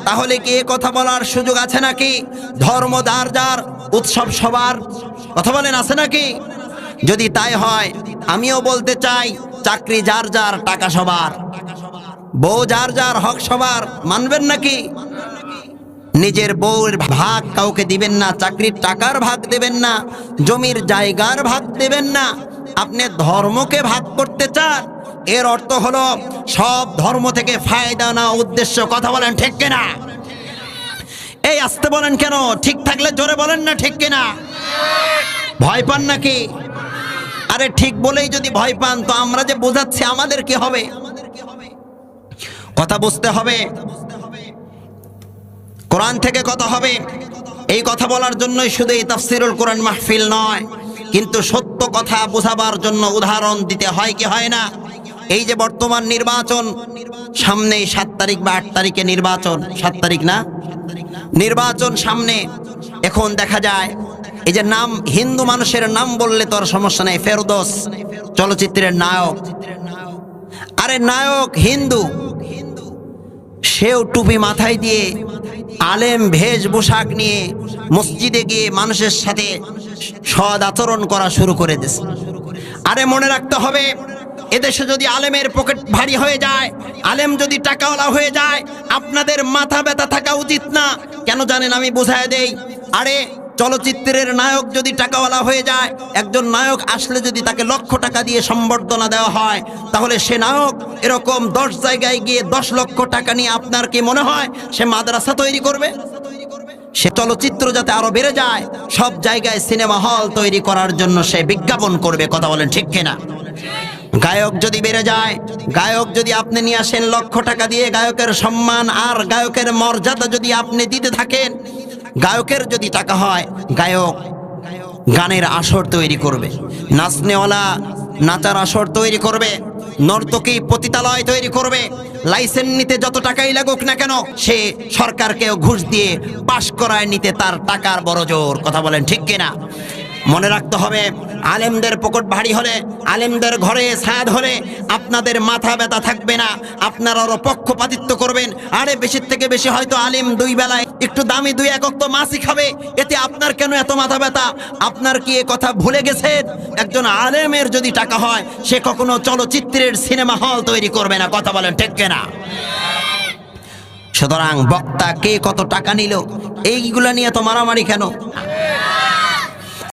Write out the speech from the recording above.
তাহলে কি এ কথা বলার সুযোগ আছে নাকি? ধর্ম যার যার, উৎসব সবার, কথা বলেন আছে নাকি? যদি তাই হয় আমিও বলতে চাই, চাকরি যার যার, টাকা সবার, বউ যার যার, হক সবার, মানবেন নাকি? নিজের বউয়ের ভাগ কাউকে দিবেন না, চাকরির টাকার ভাগ দেবেন না, জমির জায়গার ভাগ দেবেন না। আপনি ধর্মকে ভাগ করতে চান, এর অর্থ হলো সব ধর্ম থেকে ফায়দা না উদ্দেশ্য। কথা বলেন ঠিক কিনা? এই আসতে বলেন কেন? ঠিক থাকলে জোরে বলেন না ঠিক কিনা? ভয় পান নাকি? আরে ঠিক বলেই যদি ভয় পান তো আমরা যে বোঝাচ্ছি আমাদের কি হবে? কথা বুঝতে হবে, কোরআন থেকে কথা হবে। এই কথা বলার জন্যই শুধু এই তাফসিরুল কোরআন মাহফিল নয়, কিন্তু সত্য কথা বোঝাবার জন্য উদাহরণ দিতে হয় কি হয় না? এই যে বর্তমান নির্বাচন সামনে, 7 তারিখ বা 8 তারিখে নির্বাচন, 7 তারিখ না, নির্বাচন সামনে। এখন দেখা যায় এই যে নাম, হিন্দু মানুষের নাম বললে তোর সমস্যা নেই, ফেরদৌস চলচ্চিত্রের নায়ক, আরে নায়ক হিন্দু, সেও টুপি মাথায় দিয়ে আলেম ভেষ পোশাক নিয়ে মসজিদে গিয়ে মানুষের সাথে সদ আচরণ করা শুরু করে দিয়েছে। আরে মনে রাখতে হবে, এদেশে যদি আলেমের পকেট ভারী হয়ে যায়, আলেম যদি টাকাওয়ালা হয়ে যায়, আপনাদের মাথা ব্যথা থাকা উচিত না। কেন জানেন? আমি বুঝায় দেই। আরে চলচ্চিত্রের নায়ক যদি টাকাওয়ালা হয়ে যায়, একজন নায়ক আসলে যদি তাকে লক্ষ টাকা দিয়ে সম্বর্ধনা দেওয়া হয়, তাহলে সে নায়ক এরকম 10 জায়গায় গিয়ে 10 লক্ষ টাকা নিয়ে আপনার কি মনে হয় সে মাদ্রাসা তৈরি করবে? সে চলচ্চিত্র যাতে আরো বেড়ে যায়, সব জায়গায় সিনেমা হল তৈরি করার জন্য সে বিজ্ঞাপন করবে। কথা বলেন ঠিক কিনা? গায়ক যদি বেড়ে যায়, গায়ক যদি আপনি নিয়ে আসেন লক্ষ টাকা দিয়ে, গায়কের সম্মান আর গায়কের মর্যাদা যদি আপনি দিতে থাকেন, গায়কের যদি টাকা হয়, গায়ক গানের আসর তৈরি করবে, নাচনেওয়ালা নাচার আসর তৈরি করবে, নর্তকী পতিতালয় তৈরি করবে, লাইসেন্স নিতে যত টাকাই লাগুক না কেন সে সরকারকেও ঘুষ দিয়ে পাশ করায় নিতে তার টাকার বড় জোর। কথা বলেন ঠিক কিনা? মনে রাখতে হবে, আলেমদের পকেট ভারী হলে, আলেমদের ঘরে ছাদ হলে আপনাদের মাথা ব্যথা থাকবে না, আপনারা আরো পক্ষপাতিত্ব করবেন। আরে বেশির থেকে বেশি হয়তো আলেম 2 বেলায় একটু দামি 2-1 ওয়াক্ত মাছই খাবে, এতে আপনার কেন এত মাথা ব্যথা? আপনার কি এ কথা ভুলে গেছেন? একজন আলেমের যদি টাকা হয়, সে কখনো চলচ্চিত্রের সিনেমা হল তৈরি করবে না। কথা বলেন ঠিক কিনা? সুতরাং বক্তা কে কত টাকা নিল এইগুলা নিয়ে তো মারামারি কেন?